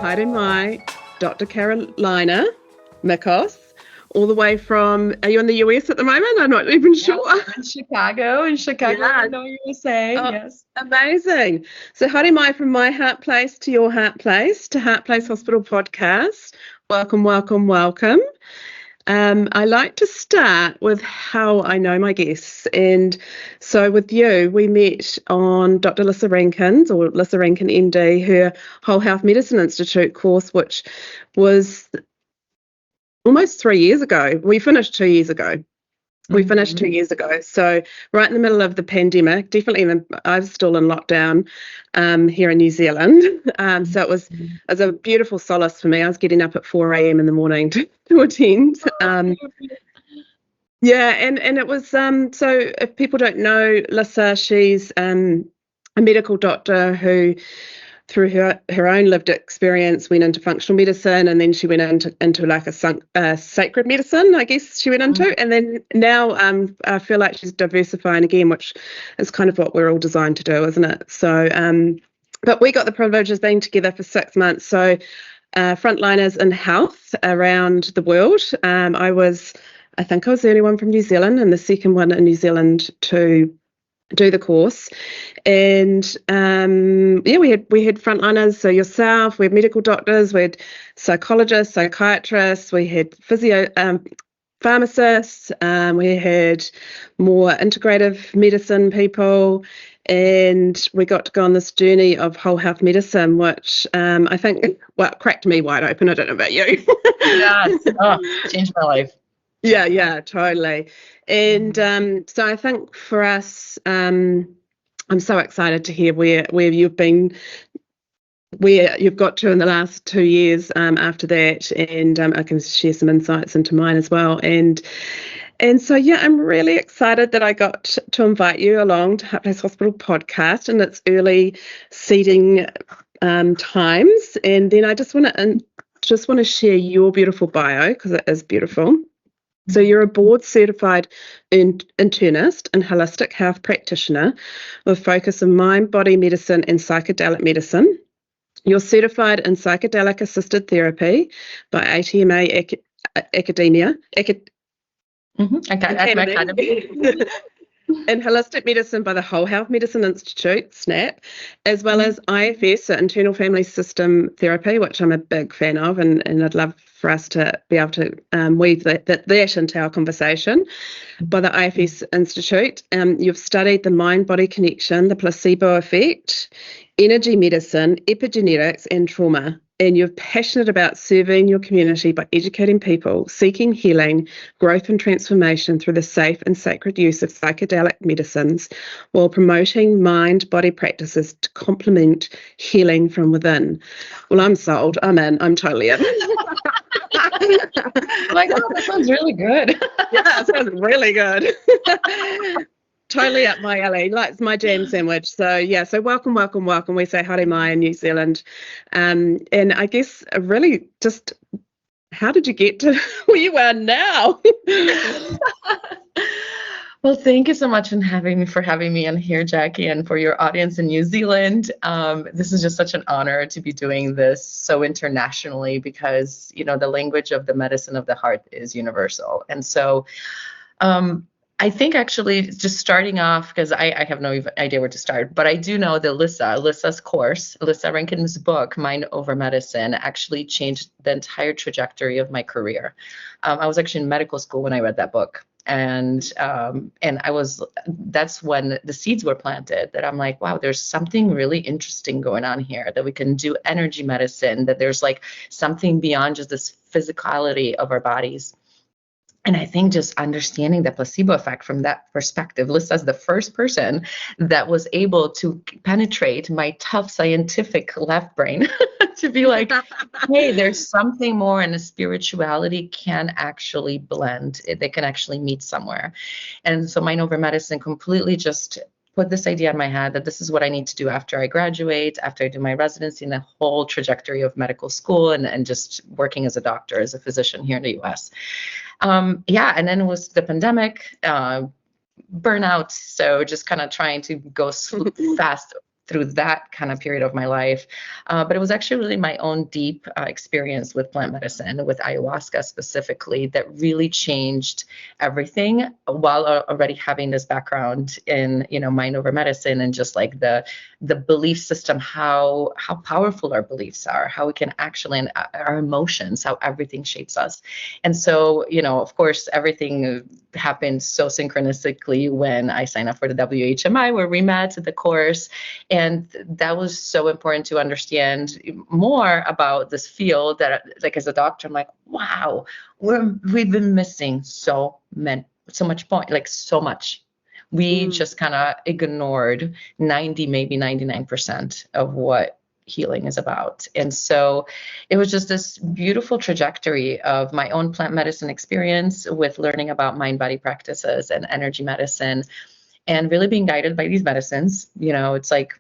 ATMA, Dr. Karolina Mikos, all the way from, are you in the US at the moment? I'm not even sure. In Chicago, USA, yes. Amazing. So Haere mai from my heart place to your heart place to Heart Place Hospital podcast. Welcome, welcome, welcome. I like to start with how I know my guests. And so with you, we met on Dr. Lissa Rankin MD, her Whole Health Medicine Institute course, which was almost 3 years ago. We finished 2 years ago. So right in the middle of the pandemic, I was still in lockdown here in New Zealand. So it was a beautiful solace for me. I was getting up at 4 a.m. in the morning to attend. And it was, so if people don't know Lissa, she's a medical doctor who, through her own lived experience, went into functional medicine, and then she went into like a sacred medicine, I guess she went into, and then now I feel like she's diversifying again, which is kind of what we're all designed to do, isn't it? So, but we got the privilege of being together for 6 months. So, frontliners in health around the world. I think I was the only one from New Zealand, and the second one in New Zealand to do the course. And we had frontliners, so yourself, we had medical doctors, we had psychologists, psychiatrists, we had pharmacists, we had more integrative medicine people, and we got to go on this journey of whole health medicine, which I think cracked me wide open. I don't know about you. Yes, changed my life. Yeah, totally. And so I think for us, I'm so excited to hear where you've been, where you've got to in the last 2 years after that, and I can share some insights into mine as well. And so, I'm really excited that I got to invite you along to Heart Place Hospital podcast in its early seeding times. And then I just want to share your beautiful bio, because it is beautiful. So you're a board-certified internist and holistic health practitioner with focus on mind-body medicine and psychedelic medicine. You're certified in Psychedelic Assisted Therapy by ATMA Academy. Academy. And holistic medicine by the Whole Health Medicine Institute, SNAP, as well as IFS, Internal Family System Therapy, which I'm a big fan of, and I'd love for us to be able to weave that into our conversation, by the IFS Institute. You've studied the mind-body connection, the placebo effect, energy medicine, epigenetics, and trauma. And you're passionate about serving your community by educating people, seeking healing, growth and transformation through the safe and sacred use of psychedelic medicines, while promoting mind-body practices to complement healing from within. Well, I'm sold. I'm in. I'm totally in. My God, that sounds really good. Yeah, it sounds really good. Totally up my alley, like it's my jam sandwich. So welcome. We say haere mai in New Zealand. And I guess really just, how did you get to where you are now? Well, thank you so much for having me on here, Jackie, and for your audience in New Zealand. This is just such an honor to be doing this so internationally, because, the language of the medicine of the heart is universal. And so, I think actually just starting off, because I have no idea where to start, but I do know that Lissa's course, Lissa Rankin's book, Mind Over Medicine, actually changed the entire trajectory of my career. I was actually in medical school when I read that book. And that's when the seeds were planted, that I'm like, wow, there's something really interesting going on here, that we can do energy medicine, that there's like something beyond just this physicality of our bodies. And I think just understanding the placebo effect from that perspective, Lissa's the first person that was able to penetrate my tough scientific left brain to be like, hey, there's something more, and the spirituality can actually blend. They can actually meet somewhere. And so Mind Over Medicine completely just put this idea in my head that this is what I need to do after I graduate, after I do my residency, and the whole trajectory of medical school, and just working as a doctor, as a physician here in the US. And then it was the pandemic, burnout. So just kind of trying to go fast through that kind of period of my life. But it was actually really my own deep experience with plant medicine, with ayahuasca specifically, that really changed everything, while already having this background in, mind over medicine, and just like the belief system, how powerful our beliefs are, how we can actually, and our emotions, how everything shapes us. And so, of course, everything happened so synchronistically when I signed up for the WHMI, where we met at the course. And that was so important to understand more about this field, that, like, as a doctor, I'm like, wow, we've been missing so much point, like so much. We just kind of ignored 90, maybe 99% of what healing is about. And so it was just this beautiful trajectory of my own plant medicine experience with learning about mind-body practices and energy medicine, and really being guided by these medicines. It's like,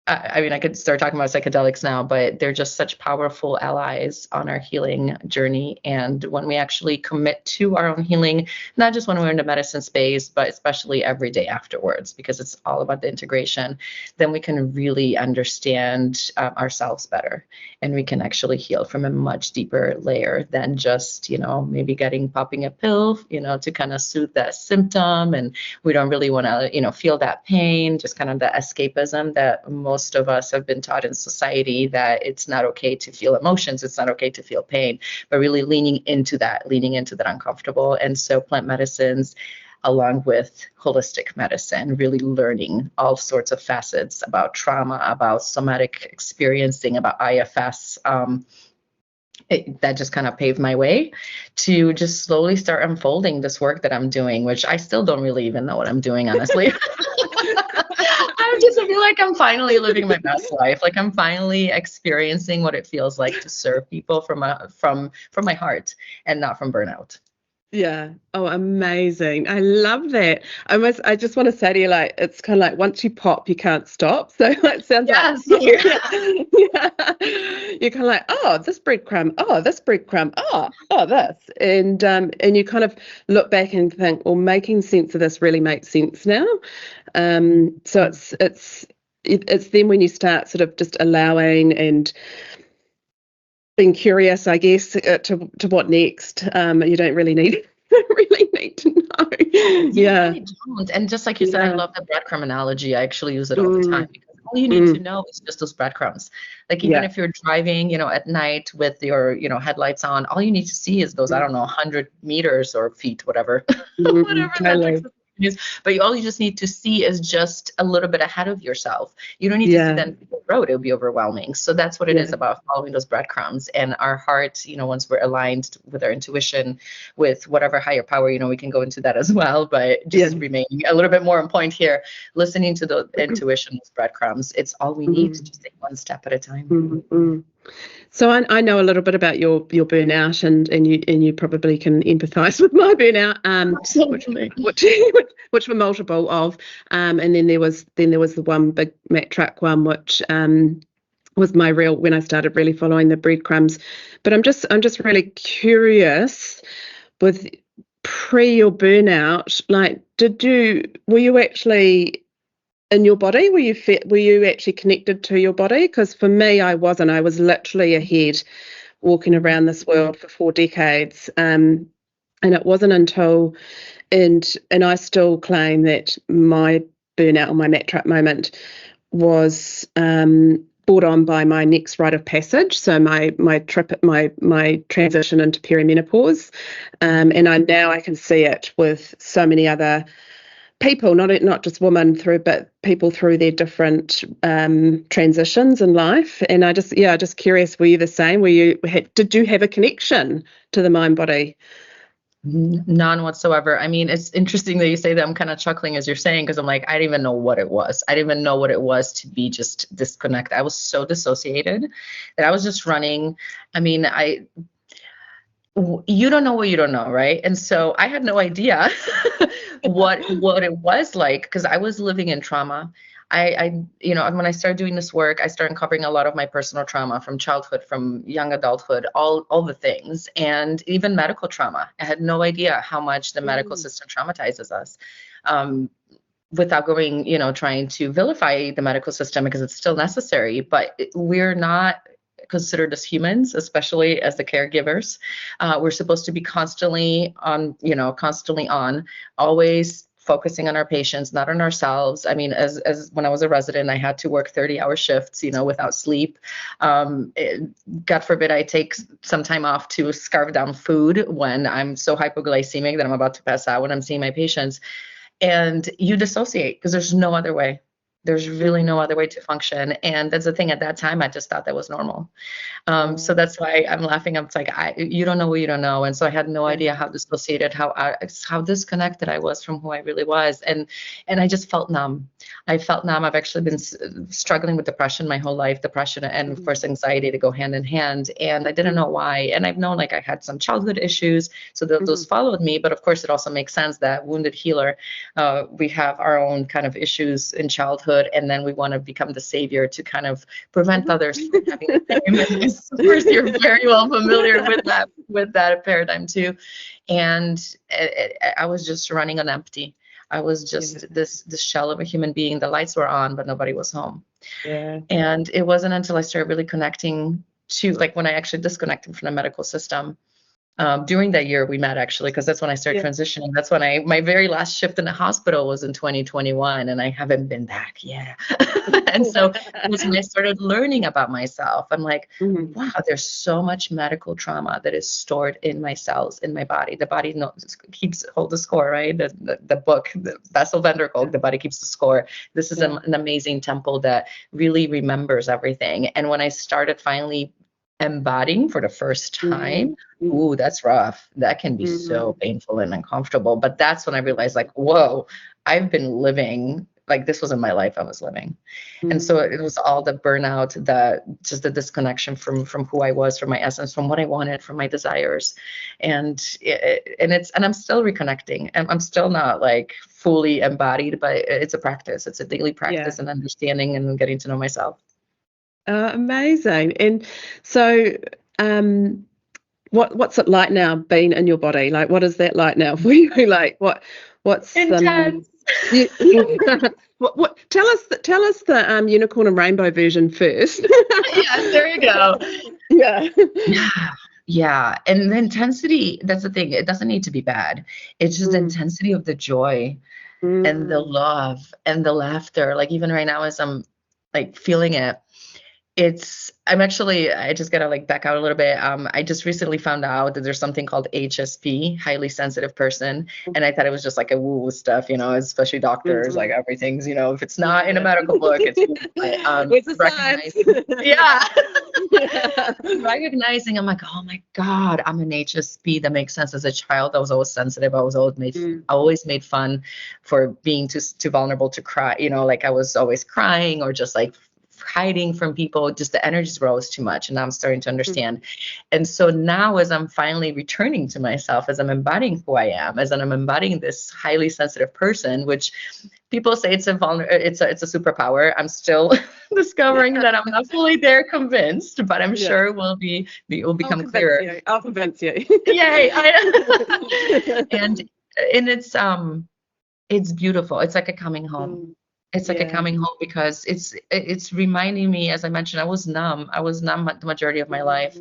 I mean, I could start talking about psychedelics now, but they're just such powerful allies on our healing journey. And when we actually commit to our own healing, not just when we're in the medicine space, but especially every day afterwards, because it's all about the integration, then we can really understand ourselves better. And we can actually heal from a much deeper layer than just, maybe popping a pill, to kind of soothe that symptom. And we don't really want to, feel that pain, just kind of the escapism that most of us have been taught in society, that it's not okay to feel emotions, it's not okay to feel pain, but really leaning into that uncomfortable. And so plant medicines, along with holistic medicine, really learning all sorts of facets about trauma, about somatic experiencing, about IFS, that just kind of paved my way to just slowly start unfolding this work that I'm doing, which I still don't really even know what I'm doing, honestly. I feel like I'm finally living my best life. Like, I'm finally experiencing what it feels like to serve people from my heart, and not from burnout. Yeah. Oh, amazing. I love that. I just want to say to you, like, it's kind of like once you pop, you can't stop. So it sounds Yes. like, yeah. You're kind of like, oh, this breadcrumb, oh, this. And you kind of look back and think, well, making sense of this really makes sense now. So it's then when you start sort of just allowing and being curious, I guess, to what next. You don't really need to know. Yeah. Really don't. And just like you said, I love the breadcrumb analogy. I actually use it all the time, because all you need to know is just those breadcrumbs. Like, even if you're driving, at night with your, headlights on, all you need to see is those, I don't know, 100 meters or feet, whatever, whatever totally. that is. But all you just need to see is just a little bit ahead of yourself. You don't need to see that the road. It'll be overwhelming. So that's what it is about, following those breadcrumbs. And our heart, once we're aligned with our intuition, with whatever higher power, we can go into that as well. But just remaining a little bit more on point here, listening to the intuition, those breadcrumbs, it's all we need to just take one step at a time. So I know a little bit about your burnout, and you probably can empathise with my burnout, which were multiple of, and then there was the one big Mack truck one, which was my real, when I started really following the breadcrumbs. But I'm just really curious, with pre your burnout, like, were you actually in your body? Were you actually connected to your body? Because for me, I wasn't. I was literally a head walking around this world for 4 decades. And it wasn't until, and I still claim that my burnout, or my Mack truck moment, was brought on by my next rite of passage. So my transition into perimenopause, and I can see it with so many other people, not just women but people through their different transitions in life. And just curious, were you the same? Did you have a connection to the mind body? None whatsoever. I mean, it's interesting that you say that. I'm kind of chuckling as you're saying, because I'm like, I didn't even know what it was. I didn't even know what it was to be just disconnected. I was so dissociated that I was just running. I mean, you don't know what you don't know, right? And so I had no idea what it was like, because I was living in trauma. When I started doing this work, I started uncovering a lot of my personal trauma from childhood, from young adulthood, all the things, and even medical trauma. I had no idea how much the medical system traumatizes us. without going, trying to vilify the medical system, because it's still necessary, but we're not considered as humans, especially as the caregivers. We're supposed to be constantly on, always focusing on our patients, not on ourselves. I mean, as when I was a resident, I had to work 30-hour shifts, without sleep. God forbid I take some time off to scarf down food when I'm so hypoglycemic that I'm about to pass out when I'm seeing my patients. And you dissociate because there's no other way. There's really no other way to function. And that's the thing. At that time, I just thought that was normal. So that's why I'm laughing. I'm like, you don't know what you don't know. And so I had no idea how dissociated, how disconnected I was from who I really was. And I just felt numb. I felt numb. I've actually been struggling with depression my whole life, depression and of course anxiety to go hand in hand. And I didn't know why. And I've known, like, I had some childhood issues, so those followed me. But of course, it also makes sense that wounded healer, we have our own kind of issues in childhood, and then we want to become the savior to kind of prevent others from having the same. Of course, you're very well familiar with that paradigm too. And I was just running on empty. I was just this shell of a human being. The lights were on, but nobody was home. Yeah. And it wasn't until I started really connecting to, like, when I actually disconnected from the medical system. During that year we met, actually, because that's when I started transitioning. That's when my very last shift in the hospital was in 2021, and I haven't been back yet. And so it was when I started learning about myself. I'm like, wow, there's so much medical trauma that is stored in my cells, in my body. The body holds the score, right? The book, the Bessel van der Kolk, the body keeps the score. This is an amazing temple that really remembers everything. And when I started finally embodying for the first time, ooh, that's rough. That can be so painful and uncomfortable. But that's when I realized, like, whoa, I've been living, like, this wasn't my life I was living. And so it was all the burnout, just the disconnection from who I was, from my essence, from what I wanted, from my desires. And I'm still reconnecting. And I'm still not, like, fully embodied, but it's a practice. It's a daily practice and understanding and getting to know myself. Amazing. And so what's it like now being in your body? Like, what is that like now for you? Like, what's intense? What tell us the unicorn and rainbow version first. Yes, there you go. Yeah. And the intensity, that's the thing. It doesn't need to be bad. It's just the intensity of the joy and the love and the laughter. Like, even right now, as I'm, like, feeling it, I just gotta, like, back out a little bit. I just recently found out that there's something called HSP, highly sensitive person. And I thought it was just like a woo-woo stuff, especially doctors, like, everything's, if it's not in a medical book, it's recognizing, I'm like, oh my God, I'm an HSP. That makes sense. As a child, I was always sensitive. I always made fun for being too vulnerable to cry, like, I was always crying or just, like, hiding from people. Just the energies were always too much. And now I'm starting to understand. And so now, as I'm finally returning to myself, as I'm embodying who I am, as I'm embodying this highly sensitive person, which people say it's a superpower. I'm still discovering that I'm not fully convinced, but I'm sure it will become clearer. I'll convince you. Yay. And it's beautiful. It's like a coming home. It's like a coming home, because it's reminding me, as I mentioned, I was numb the majority of my life.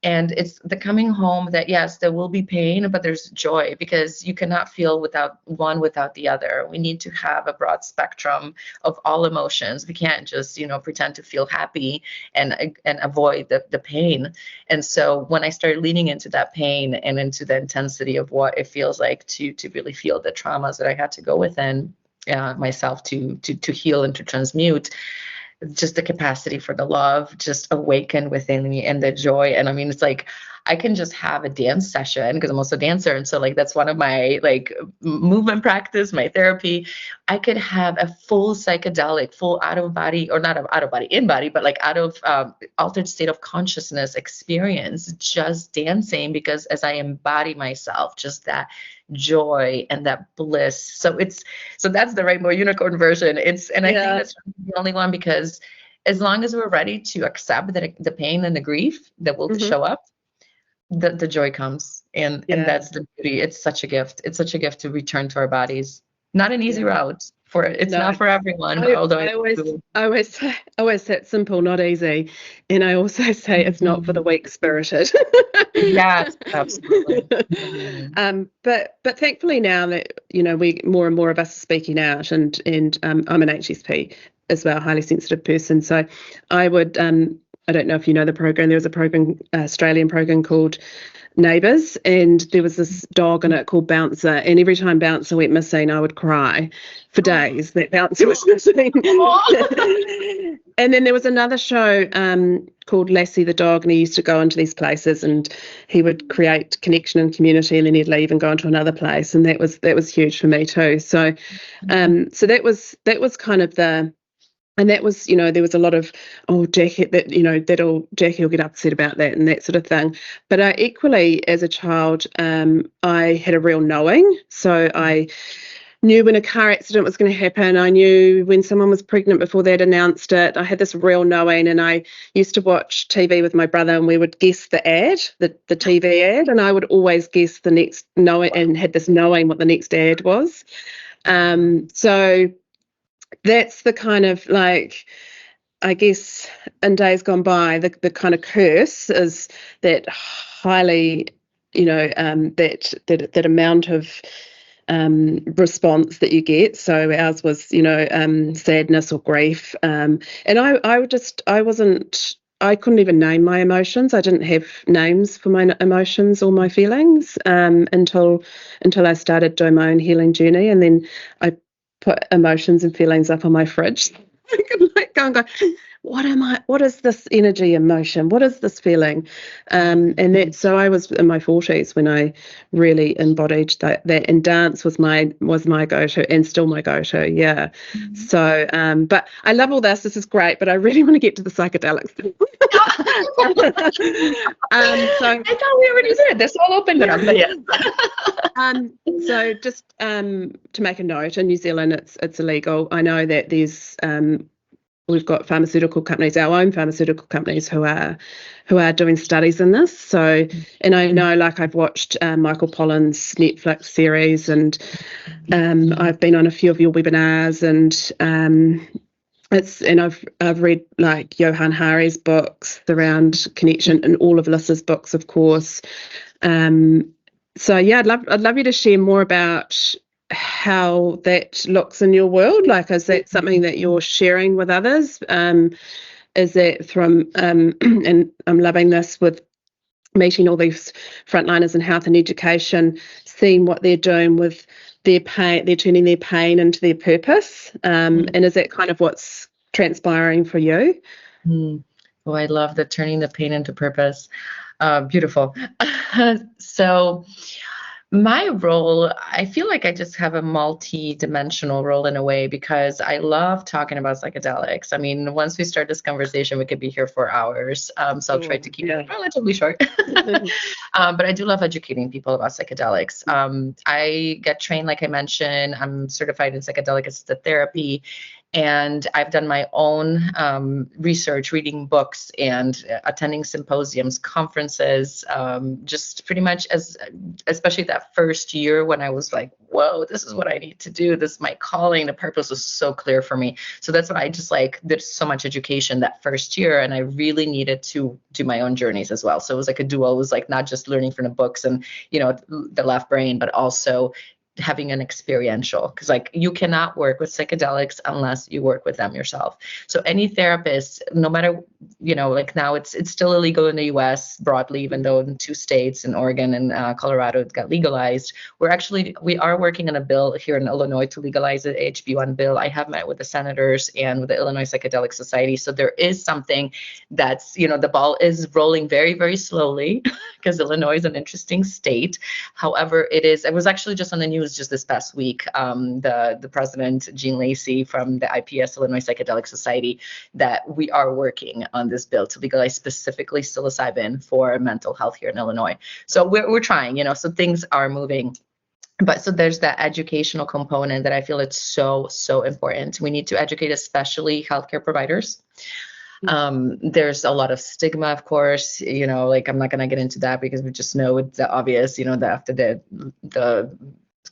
And it's the coming home that, yes, there will be pain, but there's joy, because you cannot feel without the other. We need to have a broad spectrum of all emotions. We can't just, pretend to feel happy and avoid the pain. And so when I started leaning into that pain and into the intensity of what it feels like to really feel the traumas that I had to go within, myself to heal and to transmute, just the capacity for the love just awakened within me, and the joy. And I mean, it's like, I can just have a dance session, because I'm also a dancer. And so, like, that's one of my, like, movement practice, my therapy. I could have a full psychedelic, full out of body, or not out of body, in body, but like out of altered state of consciousness experience, just dancing, because as I embody myself, just that joy and that bliss. So that's the rainbow unicorn version. I think that's the only one, because as long as we're ready to accept that the pain and the grief that will show up, the joy comes. And that's the beauty. It's such a gift. It's such a gift to return to our bodies. Not an easy route. it's No, not for everyone, I, although I always say it's simple, not easy, and I also say it's not for the weak-spirited. Yes, absolutely. Mhm. But thankfully now that we more and more of us are speaking out, and I'm an HSP as well, highly sensitive person. So I would I don't know if you know the program. There was a program, Australian program called Neighbours, and there was this dog in it called Bouncer, and every time Bouncer went missing I would cry for days that Bouncer was missing. And then there was another show called Lassie the dog, and he used to go into these places and he would create connection and community, and then he'd leave and go into another place, and that was huge for me too. So so that was kind of the. And that was, there was a lot of, Jackie, Jackie will get upset about that and that sort of thing. But equally, as a child, I had a real knowing. So I knew when a car accident was going to happen. I knew when someone was pregnant before they'd announced it. I had this real knowing, and I used to watch TV with my brother, and we would guess the ad, the TV ad, and I would always guess the next knowing, and had this knowing what the next ad was. So that's the kind of, like, I guess in days gone by, the kind of curse is that highly, that amount of response that you get. So ours was, sadness or grief, and I couldn't even name my emotions. I didn't have names for my emotions or my feelings until I started doing my own healing journey, and then I put emotions and feelings up on my fridge. I could go and go, what is this energy, emotion? What is this feeling? So I was in my 40s when I really embodied that, and dance was my go-to, and still my go-to. Yeah. Mm-hmm. So, but I love all this. This is great, but I really want to get to the psychedelics. So I thought we already did. This all opened it up, but yes. So just to make a note, in New Zealand it's illegal. I know that there's we've got pharmaceutical companies, our own pharmaceutical companies, who are doing studies in this. So, and I know, like, I've watched Michael Pollan's Netflix series, and I've been on a few of your webinars, and I've read, like, Johann Hari's books around connection, and all of Lissa's books, of course. So yeah, I'd love you to share more about how that looks in your world. Like, is that something that you're sharing with others? Is that from and I'm loving this, with meeting all these frontliners in health and education, seeing what they're doing with their pain. They're turning their pain into their purpose. And is that kind of what's transpiring for you? Oh, I love that, turning the pain into purpose. Beautiful. So my role, I feel like I just have a multi-dimensional role in a way, because I love talking about psychedelics. I mean, once we start this conversation, we could be here for hours. So I'll try to keep it relatively short. But I do love educating people about psychedelics. I get trained, like I mentioned. I'm certified in Psychedelic Assisted Therapy. And I've done my own research, reading books and attending symposiums, conferences, just pretty much especially that first year when I was like, whoa, this is what I need to do. This is my calling. The purpose was so clear for me. So that's what I just did so much education that first year. And I really needed to do my own journeys as well. So it was like a dual. It was like not just learning from the books and, the left brain, but also having an experiential, because like you cannot work with psychedelics unless you work with them yourself. So any therapist, no matter, like now it's still illegal in the US broadly, even though in 2 states, in Oregon and Colorado, it got legalized. We are working on a bill here in Illinois to legalize the HB1 bill. I have met with the senators and with the Illinois Psychedelic Society. So there is something that's, the ball is rolling very, very slowly, because Illinois is an interesting state. However, it was actually just on the news just this past week, the president, Jean Lacy from the IPS, Illinois Psychedelic Society, that we are working on this bill to legalize specifically psilocybin for mental health here in Illinois. So we're trying, so things are moving. But so there's that educational component that I feel it's so, so important. We need to educate, especially healthcare providers. There's a lot of stigma, of course, like I'm not going to get into that, because we just know it's the obvious, that after the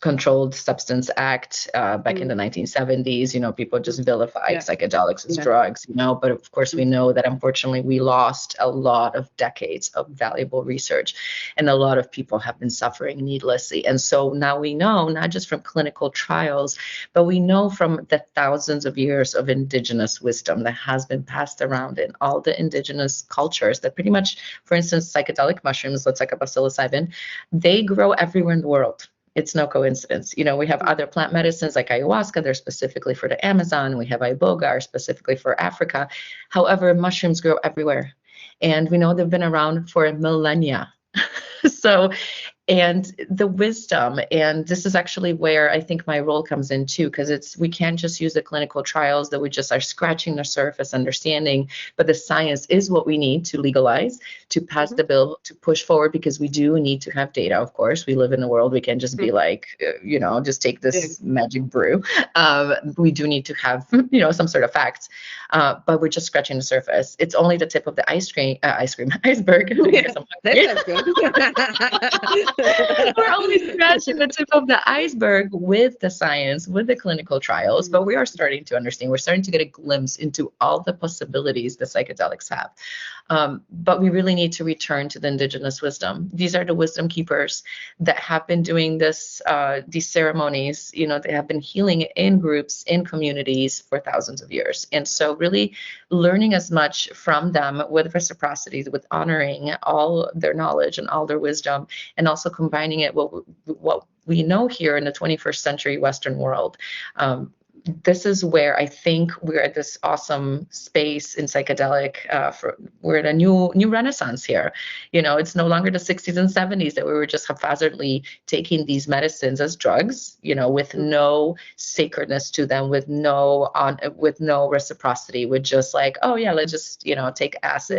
Controlled Substance Act back in the 1970s. People just vilified psychedelics as drugs, but of course we know that unfortunately we lost a lot of decades of valuable research, and a lot of people have been suffering needlessly. And so now we know, not just from clinical trials, but we know from the thousands of years of indigenous wisdom that has been passed around in all the indigenous cultures, that pretty much, for instance, psychedelic mushrooms, let's like a psilocybin, they grow everywhere in the world. It's no coincidence. We have other plant medicines like ayahuasca, they're specifically for the Amazon. We have iboga, are specifically for Africa. However, mushrooms grow everywhere. And we know they've been around for millennia. And the wisdom, and this is actually where I think my role comes in too, because we can't just use the clinical trials that we just are scratching the surface understanding, but the science is what we need to legalize, to pass the bill, to push forward, because we do need to have data. Of course, we live in a world, we can't just be like, just take this magic brew. We do need to have, some sort of facts, but we're just scratching the surface. It's only the tip of the iceberg. That's good. We're only scratching the tip of the iceberg with the science, with the clinical trials, but we are starting to understand. We're starting to get a glimpse into all the possibilities the psychedelics have. But we really need to return to the indigenous wisdom. These are the wisdom keepers that have been doing these ceremonies. They have been healing in groups, in communities for thousands of years. And so really learning as much from them with reciprocity, with honoring all their knowledge and all their wisdom, and also combining it with what we know here in the 21st century Western world. This is where I think we're at this awesome space in psychedelic. We're at a new renaissance here. It's no longer the 60s and 70s that we were just haphazardly taking these medicines as drugs, with no sacredness to them, with no reciprocity, with just like, oh yeah, let's just take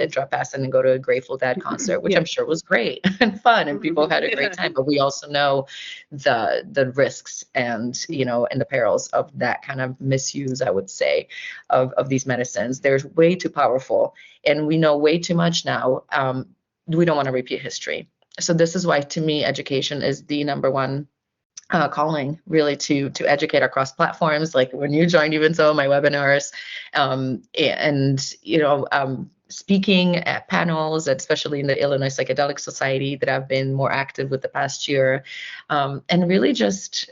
drop acid and go to a Grateful Dead concert, which I'm sure was great and fun, and people had a great time. But we also know the risks and and the perils of that kind of misuse, I would say, of these medicines. They're way too powerful, and we know way too much now. We don't want to repeat history. So this is why, to me, education is the number one calling, really, to educate across platforms. Like when you joined even some of my webinars, speaking at panels, especially in the Illinois Psychedelic Society that I've been more active with the past year, and really just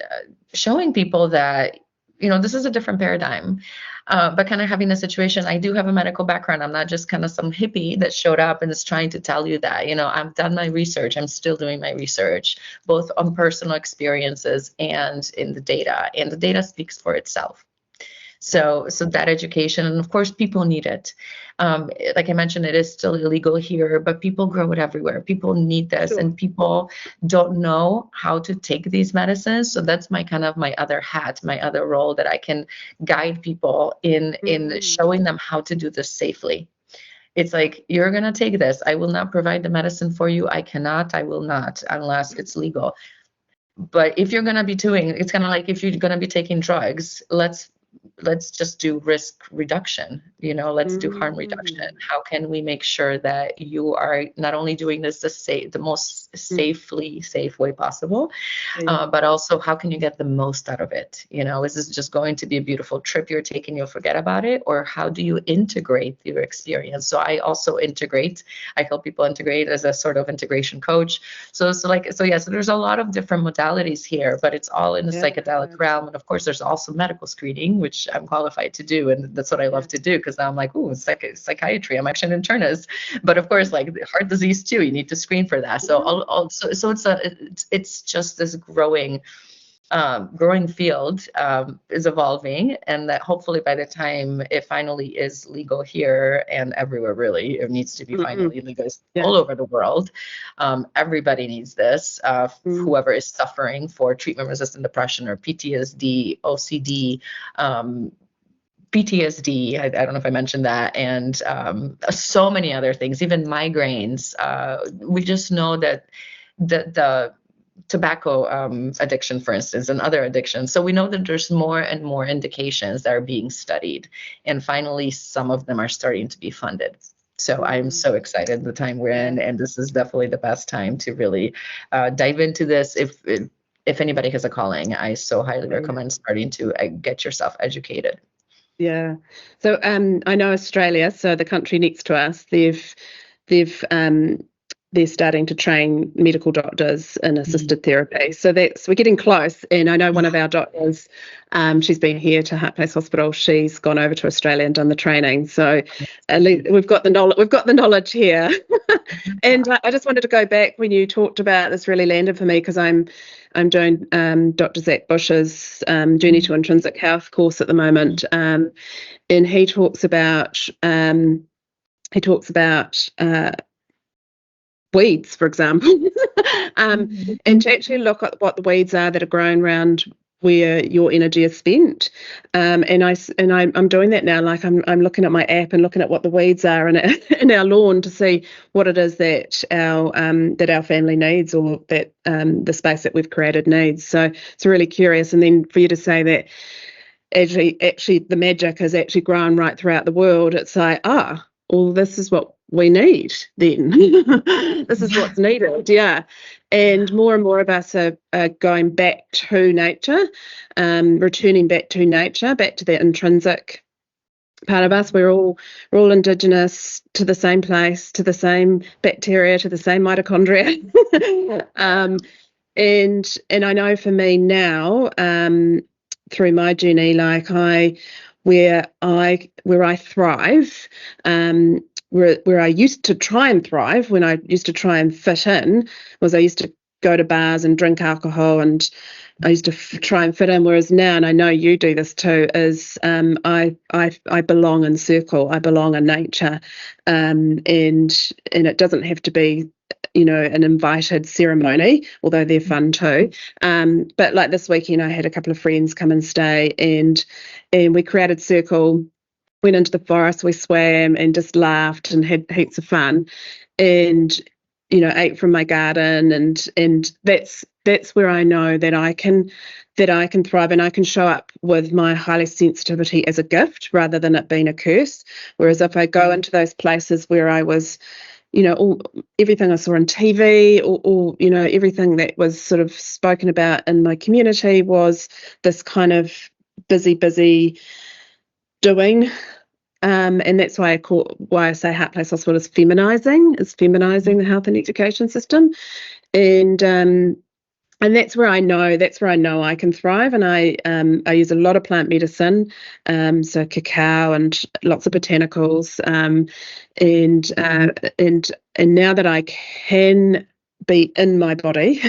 showing people that this is a different paradigm, but kind of having a situation. I do have a medical background. I'm not just kind of some hippie that showed up and is trying to tell you that, I've done my research. I'm still doing my research, both on personal experiences and in the data, and the data speaks for itself. So that education, and of course, people need it. Like I mentioned, it is still illegal here, but people grow it everywhere. People need this, and people don't know how to take these medicines. So that's my other hat, my other role, that I can guide people in showing them how to do this safely. It's like, you're going to take this. I will not provide the medicine for you. I will not, unless it's legal. But if you're going to be doing, it's kind of like if you're going to be taking drugs, let's just do risk reduction, let's do harm reduction. How can we make sure that you are not only doing this the most safe way possible, but also how can you get the most out of it? Is this just going to be a beautiful trip you're taking, you'll forget about it? Or how do you integrate your experience? So I also I help people integrate as a sort of integration coach. So there's a lot of different modalities here, but it's all in the psychedelic realm. And of course, there's also medical screening, which I'm qualified to do, and that's what I love to do, because I'm like, ooh, psychiatry, I'm actually an internist. But of course, like heart disease too, you need to screen for that. So it's just this growing field is evolving, and that hopefully by the time it finally is legal here and everywhere, really, it needs to be finally legal all over the world. Everybody needs this. Whoever is suffering for treatment-resistant depression or PTSD, OCD, PTSD, I don't know if I mentioned that, and so many other things, even migraines. We just know that the tobacco addiction, for instance, and other addictions. So we know that there's more and more indications that are being studied, and finally some of them are starting to be funded. So I'm so excited the time we're in, and this is definitely the best time to really dive into this. If if anybody has a calling, I so highly recommend starting to get yourself educated. Yeah. So I know Australia, so the country next to us, they're starting to train medical doctors in assisted therapy. So we're getting close. And I know one of our doctors, she's been here to Heart Place Hospital. She's gone over to Australia and done the training. So at least we've got the knowledge. We've got the knowledge here. And I just wanted to go back when you talked about this. Really landed for me because I'm doing Dr. Zach Bush's Journey to Intrinsic Health course at the moment, and he talks about weeds, for example, and to actually look at what the weeds are that are growing around where your energy is spent. And I'm doing that now. Like I'm looking at my app and looking at what the weeds are in our lawn to see what it is that our family needs, or that the space that we've created needs. So it's really curious. And then for you to say that actually the magic is actually grown right throughout the world, it's like, well, this is what we need then. This is what's needed, yeah. And more of us are going back to nature, returning back to nature, back to that intrinsic part of us. We're all indigenous to the same place, to the same bacteria, to the same mitochondria. And I know for me now, through my journey, like where I thrive, where I used to try and thrive, when I used to try and fit in, was I used to go to bars and drink alcohol, and I used to try and fit in. Whereas now, and I know you do this too, is I belong in circle, I belong in nature, and it doesn't have to be, an invited ceremony, although they're fun too. But like this weekend, I had a couple of friends come and stay, and we created circle, went into the forest, we swam and just laughed and had heaps of fun, and ate from my garden, and that's where I know that I can thrive, and I can show up with my highly sensitivity as a gift rather than it being a curse. Whereas if I go into those places where I was, everything I saw on TV, or everything that was sort of spoken about in my community was this kind of busy doing, and that's why I say Heart Place Hospital is feminizing the health and education system, and that's where I know I can thrive. And I use a lot of plant medicine, so cacao and lots of botanicals, and now that I can be in my body,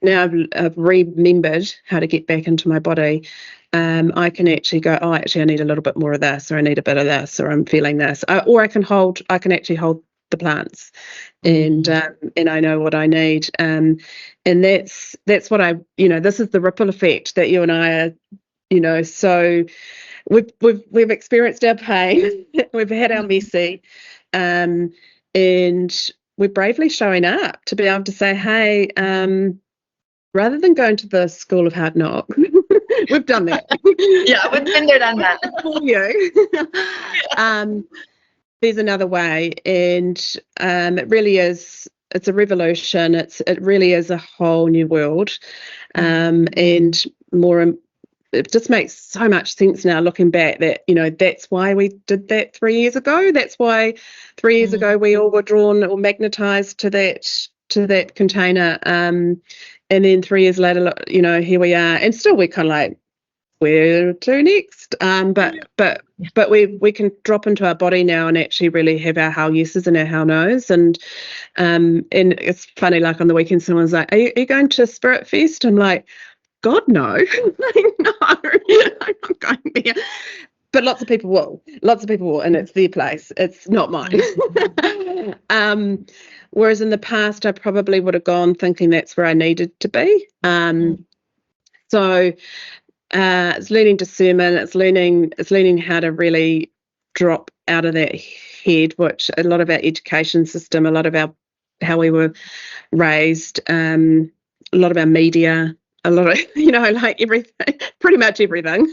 now I've remembered how to get back into my body. I can actually go, I need a little bit more of this, or I need a bit of this, or I'm feeling this, or I can actually hold the plants, and I know what I need, and that's what this is the ripple effect that you and I are, so we've experienced our pain, we've had our messy, and we're bravely showing up to be able to say, hey, rather than going to the school of hard knock, we've done that. Yeah, we've been there, done that. For you. There's another way, and it really is. It's a revolution. It really is a whole new world, and more. It just makes so much sense now looking back that that's why we did that 3 years ago. That's why 3 years ago we all were drawn or magnetized to that container. And then 3 years later, here we are, and still we're kind of like, where to next? But we can drop into our body now and actually really have our how yeses and our how nos. And it's funny, like on the weekend, someone's like, are you going to Spirit Fest? I'm like, God, no. No, I'm not going there. But lots of people will, and it's their place. It's not mine. Whereas in the past, I probably would have gone thinking that's where I needed to be. So it's learning discernment. It's learning how to really drop out of that head, which a lot of our education system, a lot of how we were raised, a lot of our media, a lot of like everything, pretty much everything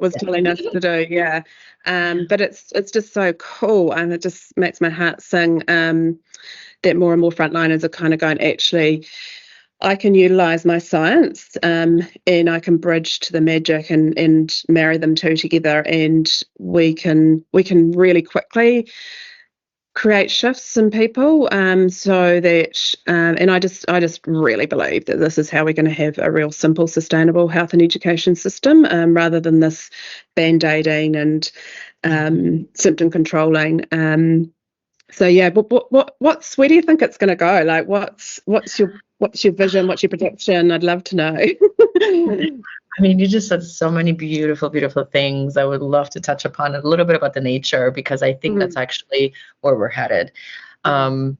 was telling us to do. Yeah. But it's just so cool, and it just makes my heart sing, that more and more frontliners are kind of going, actually, I can utilize my science, and I can bridge to the magic and marry them two together, and we can really quickly create shifts in people, so that and I just really believe that this is how we're going to have a real simple, sustainable health and education system, rather than this band-aiding and symptom controlling. So yeah, what's where do you think it's going to go? Like, what's your vision? What's your prediction? I'd love to know. I mean, you just said so many beautiful, beautiful things. I would love to touch upon a little bit about the nature, because I think that's actually where we're headed. And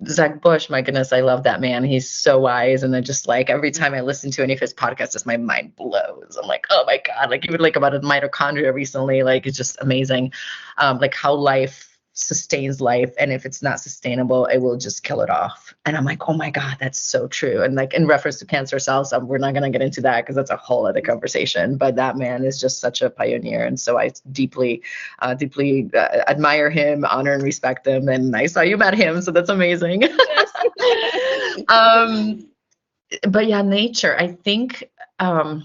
Zach Bush, my goodness, I love that man. He's so wise. And I just like, every time I listen to any of his podcasts, just my mind blows. I'm like, oh my God, like even like about mitochondria recently, like it's just amazing. Like how life sustains life, and if it's not sustainable, it will just kill it off. And I'm like, oh my God, that's so true. And like in reference to cancer cells, we're not going to get into that because that's a whole other conversation, but that man is just such a pioneer, and so I deeply admire him, honor and respect him. And I saw you met him, so that's amazing. But yeah, nature, I think I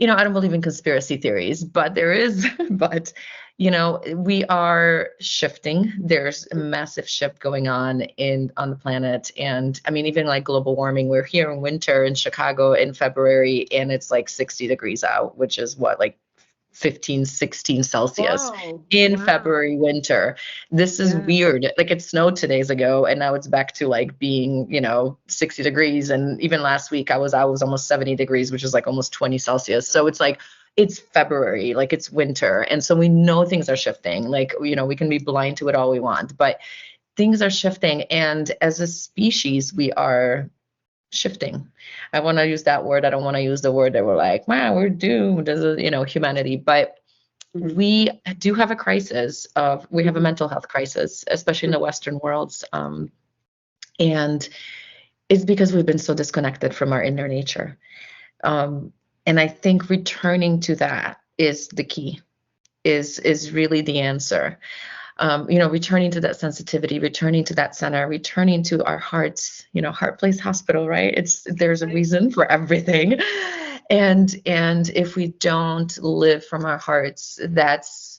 don't believe in conspiracy theories, but we are shifting. There's a massive shift going on on the planet. And I mean, even like global warming, we're here in winter in Chicago in February, and it's like 60 degrees out, which is like 15, 16 Celsius in February winter. This is weird. Like it snowed 2 days ago, and now it's back to like being, 60 degrees. And even last week I was almost 70 degrees, which is like almost 20 Celsius. So it's like, it's February, like it's winter. And so we know things are shifting. Like, we can be blind to it all we want, but things are shifting. And as a species, we are shifting. I want to use that word. I don't want to use the word that we're like, wow, we're doomed as humanity. But we do have a crisis we have a mental health crisis, especially in the Western worlds. And it's because we've been so disconnected from our inner nature. And I think returning to that is the key, is really the answer. Returning to that sensitivity, returning to that center, returning to our hearts. Heart plays hospital, right? There's a reason for everything. And if we don't live from our hearts, that's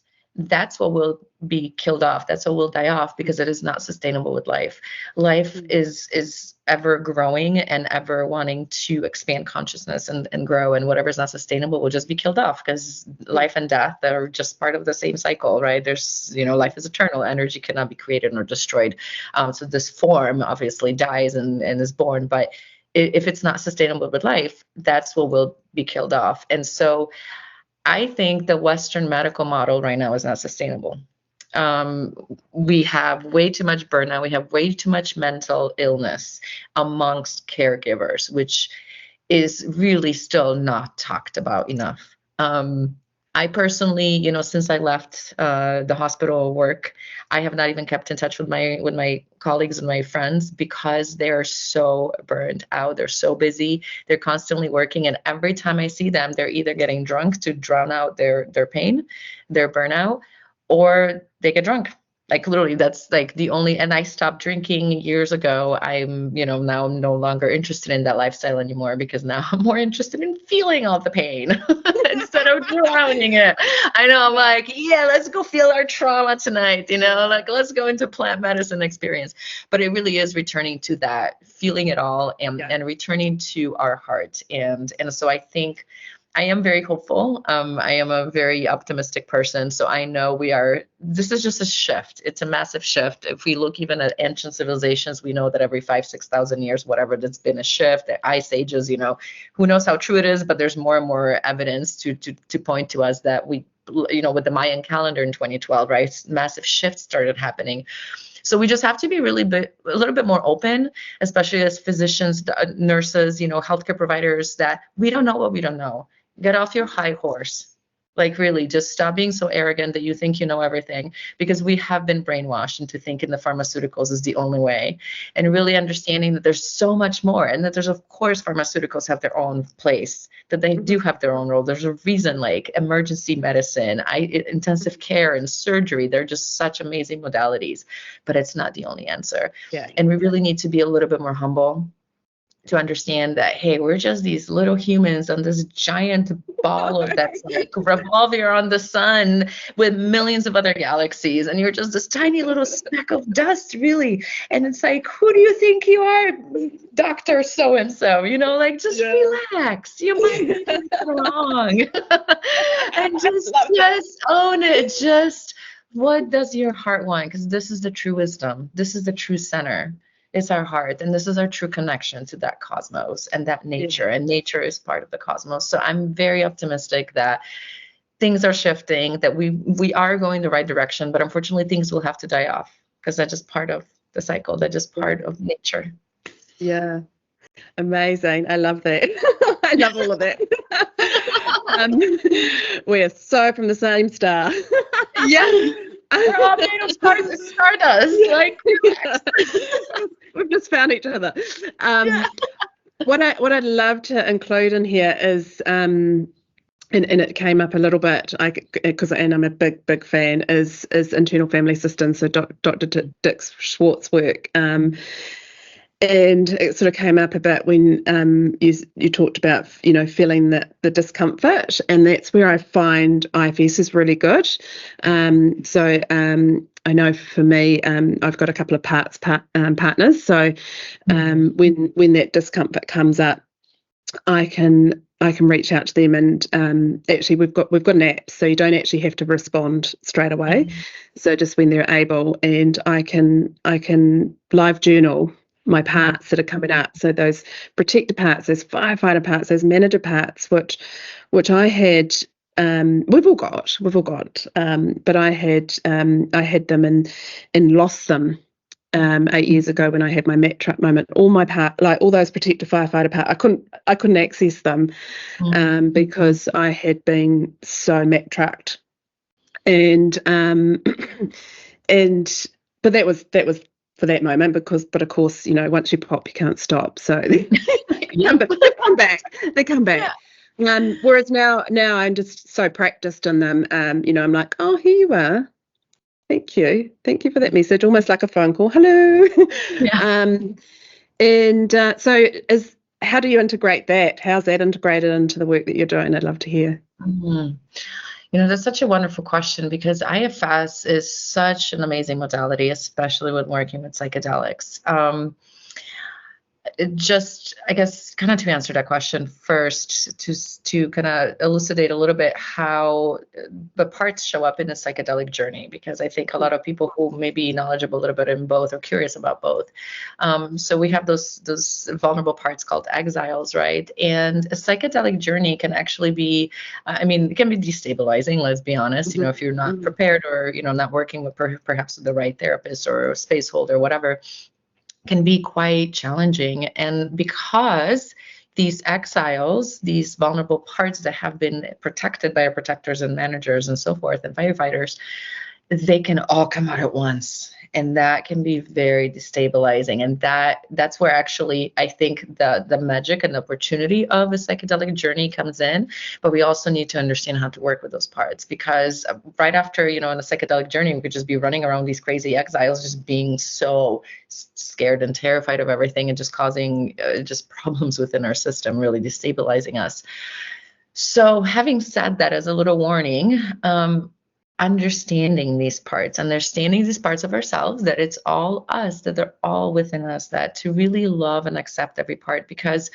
what will be killed off. That's what will die off, because it is not sustainable with life. Life is ever growing and ever wanting to expand consciousness and grow, and whatever's not sustainable will just be killed off, because life and death are just part of the same cycle, right? There's, life is eternal. Energy cannot be created nor destroyed. So this form obviously dies and is born, but if it's not sustainable with life, that's what will be killed off. And so I think the Western medical model right now is not sustainable. We have way too much burnout. We have way too much mental illness amongst caregivers, which is really still not talked about enough. I personally, since I left the hospital work, I have not even kept in touch with my colleagues and my friends, because they're so burned out. They're so busy. They're constantly working, and every time I see them, they're either getting drunk to drown out their pain, their burnout, or they get drunk. Like literally, that's like the only. And I stopped drinking years ago. I'm, now I'm no longer interested in that lifestyle anymore, because now I'm more interested in feeling all the pain instead of drowning it. I know, I'm like, yeah, let's go feel our trauma tonight. Like let's go into plant medicine experience. But it really is returning to that, feeling it all, and returning to our heart. And so I think I am very hopeful. I am a very optimistic person. So I know this is just a shift. It's a massive shift. If we look even at ancient civilizations, we know that every 5,000-6,000 years, whatever, there's been a shift. The ice ages, who knows how true it is, but there's more and more evidence to point to us that with the Mayan calendar in 2012, right, massive shifts started happening. So we just have to be a little bit more open, especially as physicians, nurses, healthcare providers, that we don't know what we don't know. Get off your high horse. Like really, just stop being so arrogant that you think you know everything, because we have been brainwashed into thinking the pharmaceuticals is the only way, and really understanding that there's so much more, and that there's, of course, pharmaceuticals have their own place, that they do have their own role. There's a reason, like emergency medicine, intensive care and surgery, they're just such amazing modalities, but it's not the only answer. Yeah. And we really need to be a little bit more humble. to understand that, hey, we're just these little humans on this giant ball of that's like revolving around the sun with millions of other galaxies, and you're just this tiny little speck of dust, really. And it's like, who do you think you are, Dr. So-and-so? You know, like, just relax. You might be doing wrong. And just own it. Just, what does your heart want? Because this is the true wisdom. This is the true center. It's our heart, and this is our true connection to that cosmos and that nature, and nature is part of the cosmos. So I'm very optimistic that things are shifting, that we are going the right direction, but unfortunately things will have to die off, because that's just part of the cycle. That's just part of nature. Yeah, amazing. I love that. I love all of that. We're so from the same star. Yeah. We're all made of stardust. Like, we've just found each other. What I'd love to include in here is, and it came up a little bit, and I'm a big fan, is internal family systems. So Dr. Dick Schwartz's work. And it sort of came up a bit when you talked about, feeling the discomfort, and that's where I find IFS is really good. So I know for me, I've got a couple of partners. So when that discomfort comes up, I can reach out to them, and actually we've got an app, so you don't actually have to respond straight away. So just when they're able, and I can live journal my parts that are coming up. So those protector parts, those firefighter parts, those manager parts, which I had, we've all got, but I had them and lost them 8 years ago when I had my mat trap moment. All my part, like all those protector firefighter parts, I couldn't access them because I had been so mat trapped, but that was for that moment, but of course, once you pop, you can't stop. So they come back. Whereas now I'm just so practiced in them. I'm like, oh, here you are. Thank you for that message. Almost like a phone call. Hello. So how do you integrate that? How's that integrated into the work that you're doing? I'd love to hear. That's such a wonderful question, because IFS is such an amazing modality, especially when working with psychedelics. I guess, kind of to answer that question first, to kind of elucidate a little bit how the parts show up in the psychedelic journey, because I think a lot of people who may be knowledgeable a little bit in both or curious about both. So we have those vulnerable parts called exiles, right? And a psychedelic journey can actually be, it can be destabilizing, let's be honest, if you're not prepared, or, not working with perhaps the right therapist or space holder, whatever, can be quite challenging. And because these exiles, these vulnerable parts that have been protected by our protectors and managers and so forth, and firefighters, they can all come out at once. And that can be very destabilizing. And that's where actually I think the magic and the opportunity of a psychedelic journey comes in. But we also need to understand how to work with those parts, because right after, in a psychedelic journey, we could just be running around these crazy exiles, just being so scared and terrified of everything, and just causing just problems within our system, really destabilizing us. So having said that, as a little warning, understanding these parts of ourselves, that it's all us, that they're all within us, that to really love and accept every part. Because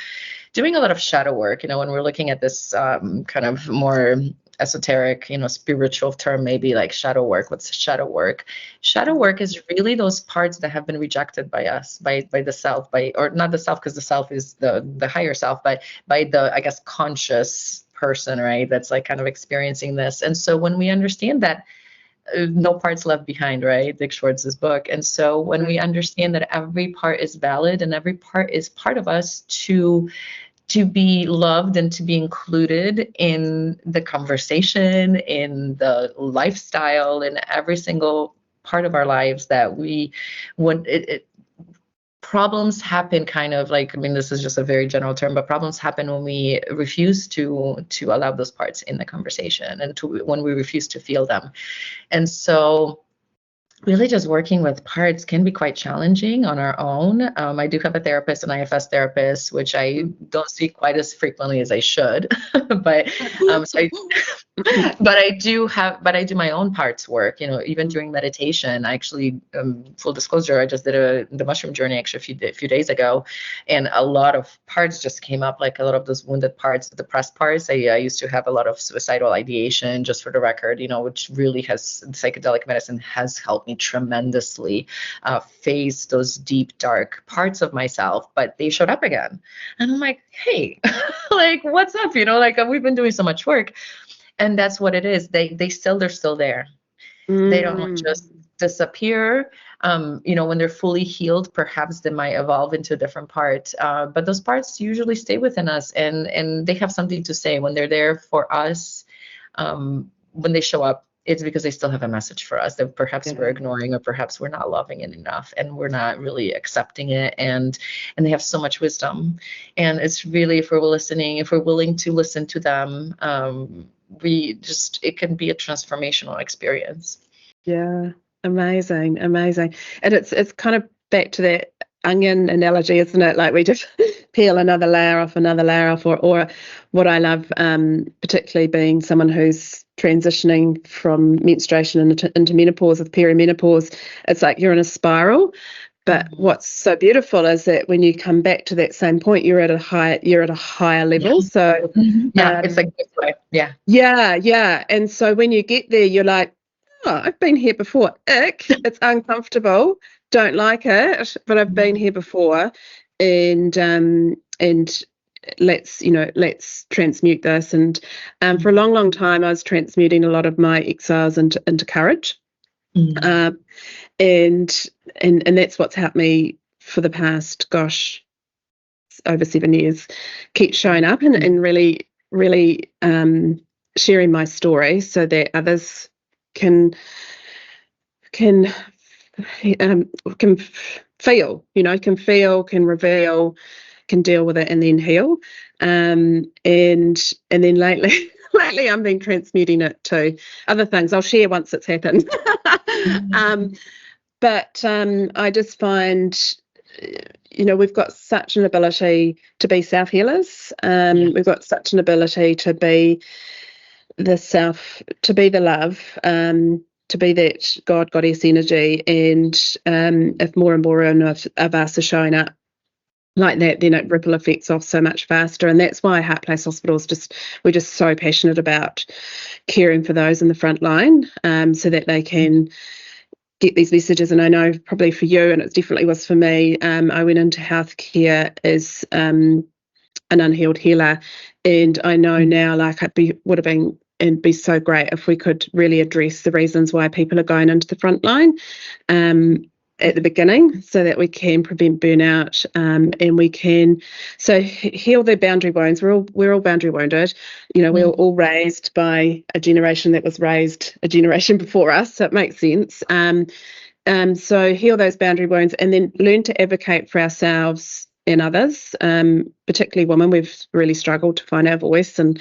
doing a lot of shadow work, when we're looking at this kind of more esoteric, spiritual term, maybe like shadow work. What's shadow work? Shadow work is really those parts that have been rejected by us, by the self, or not the self, because the self is the higher self, but by the, I guess, conscious person, right? That's like kind of experiencing this. And so when we understand that, no parts left behind, right? Dick Schwartz's book. And so when we understand that every part is valid and every part is part of us to be loved and to be included in the conversation, in the lifestyle, in every single part of our lives, that problems happen kind of like, this is just a very general term, but problems happen when we refuse to allow those parts in the conversation, and when we refuse to feel them. And so really just working with parts can be quite challenging on our own. I do have a therapist, an IFS therapist, which I don't see quite as frequently as I should. but but I do my own parts work. Even during meditation. I actually, full disclosure, I just did the mushroom journey actually a few days ago, and a lot of parts just came up, like a lot of those wounded parts, the depressed parts. I used to have a lot of suicidal ideation, just for the record, which really psychedelic medicine has helped me tremendously face those deep, dark parts of myself, but they showed up again. And I'm like, hey, like, what's up? Like, we've been doing so much work. And that's what it is. They're still there. They don't just disappear. When they're fully healed, perhaps they might evolve into a different part. But those parts usually stay within us, and they have something to say when they're there for us. When they show up, it's because they still have a message for us that perhaps we're ignoring, or perhaps we're not loving it enough, and we're not really accepting it. And they have so much wisdom. And it's really, if we're willing to listen to them, it can be a transformational experience. Yeah, amazing. And it's kind of back to that onion analogy, isn't it? Like, we just peel another layer off, or what I love, particularly being someone who's transitioning from menstruation into menopause, with perimenopause, it's like you're in a spiral. But what's so beautiful is that when you come back to that same point, you're at a higher level. So it's like this way. Yeah. And so when you get there, you're like, oh, I've been here before. It's uncomfortable. Don't like it, but I've been here before, and let's transmute this. And for a long time, I was transmuting a lot of my exiles into courage. And that's what's helped me for the past, over 7 years, keep showing up and really sharing my story so that others can feel, can reveal, can deal with it, and then heal. And then lately I've been transmuting it to other things. I'll share once it's happened. But I just find, we've got such an ability to be self-healers. We've got such an ability to be the love, to be that God, goddess energy. And if more and more of us are showing up like that, then it ripple effects off so much faster. And that's why Heart Place Hospital we're just so passionate about caring for those in the front line, so that they can get these messages. And I know probably for you, and it definitely was for me, I went into healthcare as an unhealed healer, and I know now, like, would have been and be so great if we could really address the reasons why people are going into the front line at the beginning, so that we can prevent burnout, and we can heal their boundary wounds. We're all boundary wounded. We're all raised by a generation that was raised a generation before us, so it makes sense. So heal those boundary wounds, and then learn to advocate for ourselves and others, particularly women. We've really struggled to find our voice, and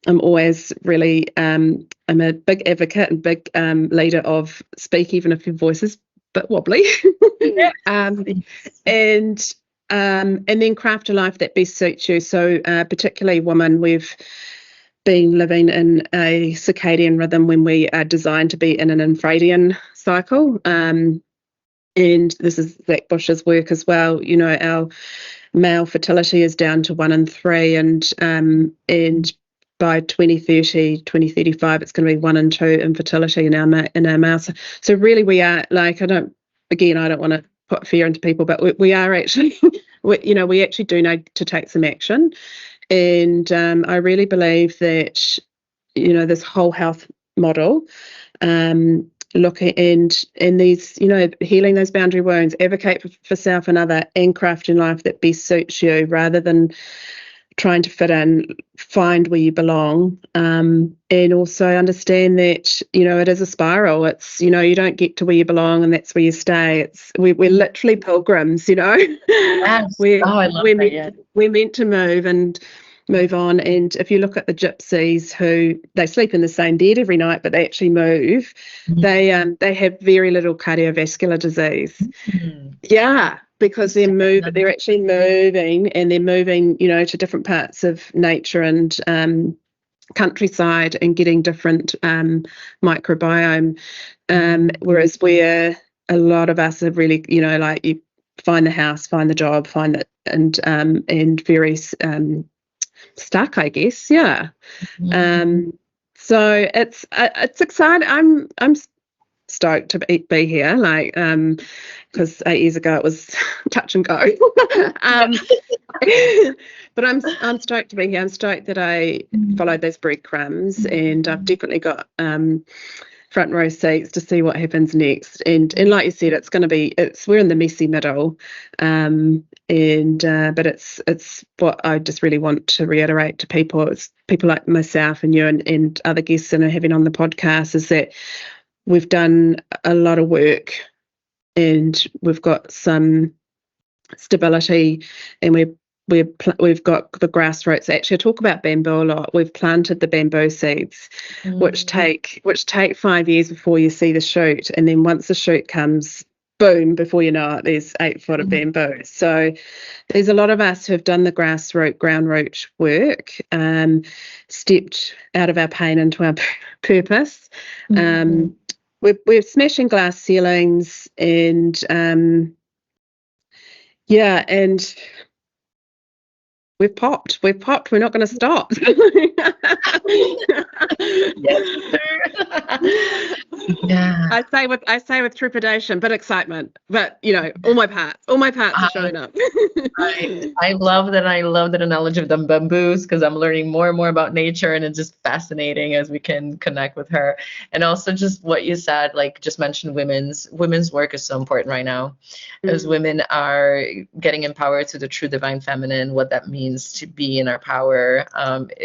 I'm always really I'm a big advocate and big leader of speak even if your voice is a bit wobbly. And then craft a life that best suits you. So particularly women, we've been living in a circadian rhythm when we are designed to be in an infradian cycle. And this is Zach Bush's work as well. Our male fertility is down to 1 in 3, and by 2030, 2035, it's going to be 1 in 2 infertility in our males. So really, we are, like, I don't want to put fear into people, but we are actually, we actually do need to take some action. And I really believe that, this whole health model, looking and these, healing those boundary wounds, advocate for self and other, and crafting life that best suits you, rather than trying to fit in, find where you belong, and also understand that, it is a spiral. It's, you don't get to where you belong and that's where you stay. We're literally pilgrims, Yes. We're I love that. we're meant to move, and move on. And if you look at the gypsies, who they sleep in the same bed every night, but they actually move, they have very little cardiovascular disease. Yeah, because they're actually moving, and they're moving, to different parts of nature and countryside, and getting different microbiome. Whereas a lot of us are really, like, you find the house, find the job, find it, and very stuck, I guess. Yeah. So it's exciting. I'm stoked to be here, like, because 8 years ago it was touch and go. But I'm stoked to be here. I'm stoked that I followed those breadcrumbs, and I've definitely got front row seats to see what happens next. And like you said, we're in the messy middle, but it's what I just really want to reiterate to people. It's people like myself and you and other guests that are having on the podcast, is that we've done a lot of work, and we've got some stability, and we've got the grassroots. Actually, I talk about bamboo a lot. We've planted the bamboo seeds, which take 5 years before you see the shoot, and then once the shoot comes, boom, before you know it, there's 8 foot of bamboo. So there's a lot of us who have done the ground root work, stepped out of our pain into our purpose. We're smashing glass ceilings, and and we've popped. We're not going to stop. Yeah. I say with trepidation, but excitement. But all my parts are showing up. I love that. I love that analogy of the bamboos, because I'm learning more and more about nature, and it's just fascinating as we can connect with her. And also just what you said, like, just mentioned women's work is so important right now, as women are getting empowered to the true divine feminine, what that means to be in our power,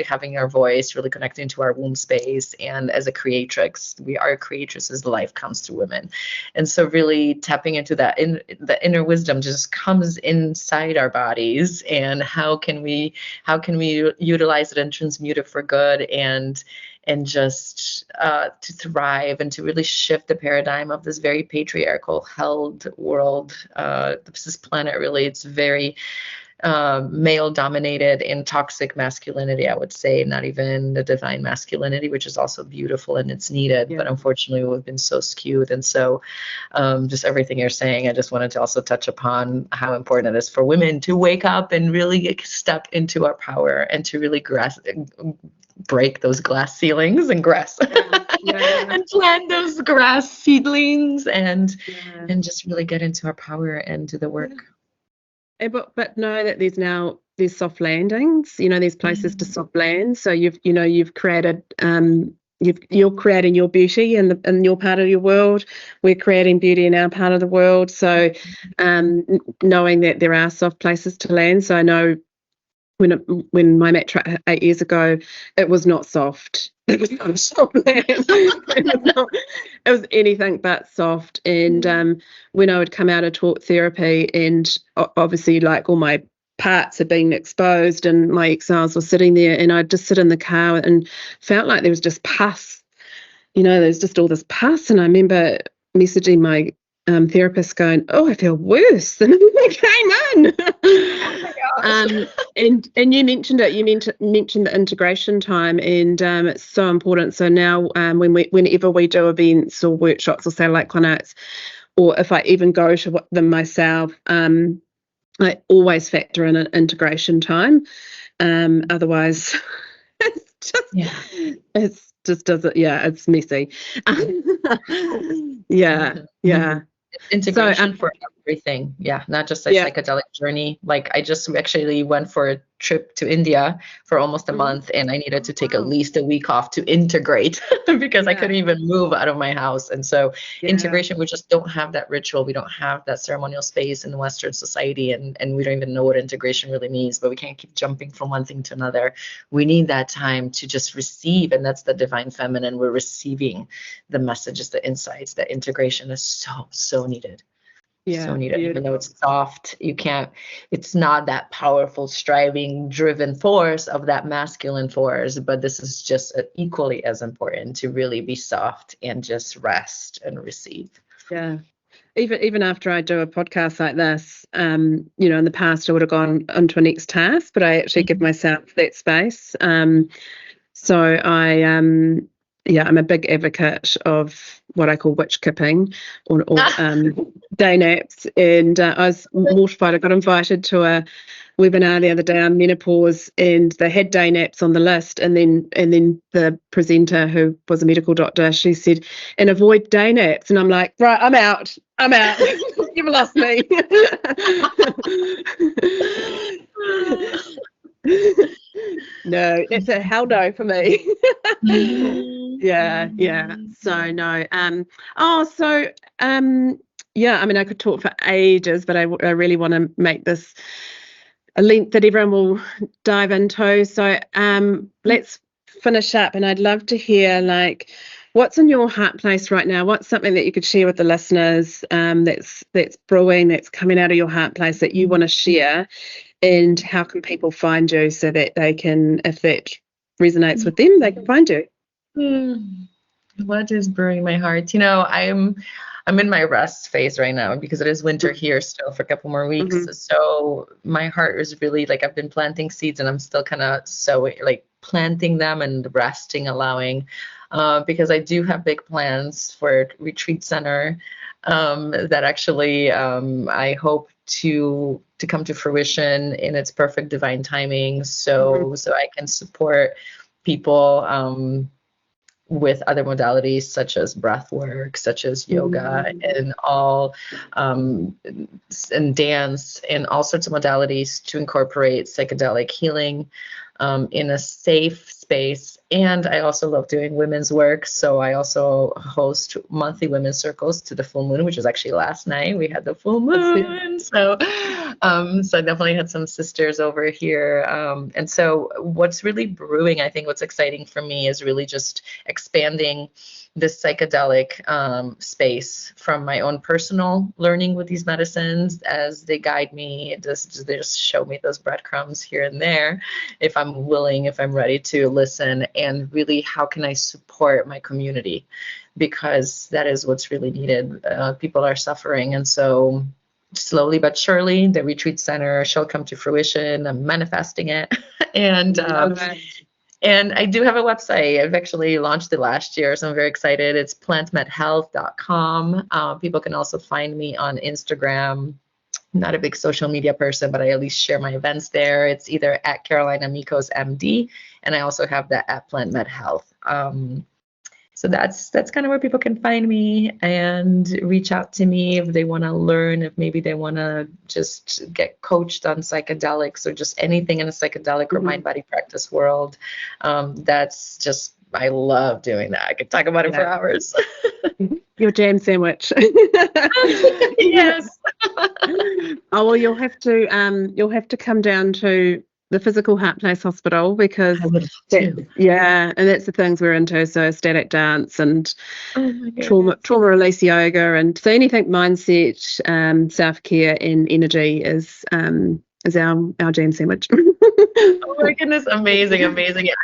having our voice, really connecting to our womb space. And as a creatrix, we are creatresses, life comes to women. And so really tapping into that, the inner wisdom just comes inside our bodies, and how can we utilize it and transmute it for good, and just to thrive, and to really shift the paradigm of this very patriarchal held world. This planet, really, it's very male dominated and toxic masculinity, I would say, not even the divine masculinity, which is also beautiful and it's needed. But unfortunately, we've been so skewed. And so just everything you're saying, I just wanted to also touch upon how important it is for women to wake up and really step into our power, and to really break those glass ceilings and and plant those grass seedlings, and just really get into our power and do the work. But know that there's soft landings. There's places to soft land. So you've created you're creating your beauty in your part of your world. We're creating beauty in our part of the world. So knowing that there are soft places to land. So I know when my mat 8 years ago, it was not soft. It was not a soft land. It was anything but soft. And when I would come out of talk therapy, and obviously, like, all my parts had been exposed, and my exiles were sitting there, and I'd just sit in the car and felt like there was just pus. There's just all this pus. And I remember messaging my therapist going, "Oh, I feel worse than when I came in." And you mentioned it. You mentioned the integration time, and it's so important. So now, whenever we do events or workshops or satellite clinics, or if I even go to them myself, I always factor in an integration time. Otherwise, it's messy. Integration for everything, not just a psychedelic journey. Like, I just actually went for a trip to India for almost a month, and I needed to take at least a week off to integrate because I couldn't even move out of my house. And so integration, we just don't have that ritual. We don't have that ceremonial space in the Western society, and we don't even know what integration really means, but we can't keep jumping from one thing to another. We need that time to just receive, and that's the divine feminine. We're receiving the messages, the insights. That integration is so needed. So needed, even though it's soft, it's not that powerful, striving, driven force of that masculine force, but this is just equally as important to really be soft and just rest and receive. Yeah. Even after I do a podcast like this, in the past I would have gone onto a next task, but I actually give myself that space. So I'm a big advocate of what I call witch kipping or day naps. And I was mortified. I got invited to a webinar the other day on menopause, and they had day naps on the list. And then the presenter, who was a medical doctor, she said, "And avoid day naps." And I'm like, right, I'm out. You've lost me. No, it's a hell no for me. Yeah. So no. I mean, I could talk for ages, but I really want to make this a length that everyone will dive into. So let's finish up, and I'd love to hear, like, what's in your heart place right now? What's something that you could share with the listeners that's brewing, that's coming out of your heart place that you want to share? And how can people find you so that they can, if that resonates with them, they can find you? What is brewing my heart? I'm in my rest phase right now because it is winter here still for a couple more weeks. Mm-hmm. So my heart is really like, I've been planting seeds and I'm still kind of planting them and resting, allowing, because I do have big plans for a retreat center that actually I hope to come to fruition in its perfect divine timing. So I can support people with other modalities such as breath work, such as yoga, and all and dance, and all sorts of modalities to incorporate psychedelic healing in a safe space. And I also love doing women's work. So I also host monthly women's circles to the full moon, which was actually last night. We had the full moon. So I definitely had some sisters over here. And so what's really brewing, I think what's exciting for me is really just expanding this psychedelic space from my own personal learning with these medicines as they guide me. They just show me those breadcrumbs here and there, if I'm willing, if I'm ready to listen, and really how can I support my community, because that is what's really needed. People are suffering, and so slowly but surely the retreat center shall come to fruition. I'm manifesting it. And I do have a website. I've actually launched it last year, so I'm very excited. It's plantmedhealth.com. People can also find me on Instagram. I'm not a big social media person, but I at least share my events there. It's either at Karolina Mikos MD, and I also have that at plantmedhealth. So that's kind of where people can find me and reach out to me if they want to learn, if maybe they want to just get coached on psychedelics or just anything in a psychedelic or mind-body practice world. That's just, I love doing that. I could talk about it for hours. Your jam sandwich. Yes. Oh, well, you'll have to come down to the physical Heart Place Hospital, because and that's the things we're into. So static dance and trauma release yoga, and so anything mindset, self-care and energy is our jam sandwich. Oh my goodness, amazing.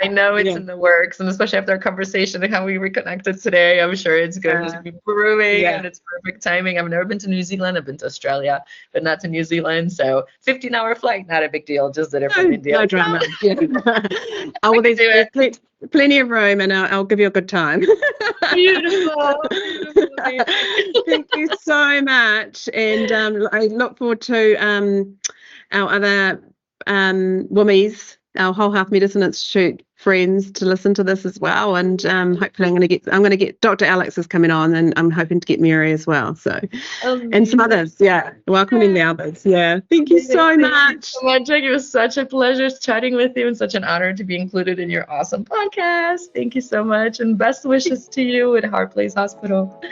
I know it's in the works, and especially after our conversation and how we reconnected today, I'm sure it's going to be brewing and it's perfect timing. I've never been to New Zealand. I've been to Australia, but not to New Zealand. So 15-hour flight, not a big deal, just a different India. No drama. Oh, well, there's plenty of room, and I'll give you a good time. Beautiful. Thank you so much, and I look forward to our other Wommies, our Whole Health Medicine Institute friends, to listen to this as well. And hopefully I'm going to get Dr. Alex is coming on, and I'm hoping to get Mary as well. So and some others, welcoming the others. Thank you so much. It was such a pleasure chatting with you, and such an honor to be included in your awesome podcast. Thank you so much, and best wishes to you at Heart Place Hospital.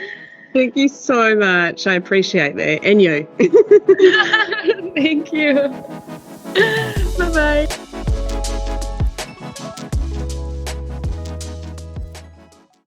Thank you so much. I appreciate that, and you. Thank you.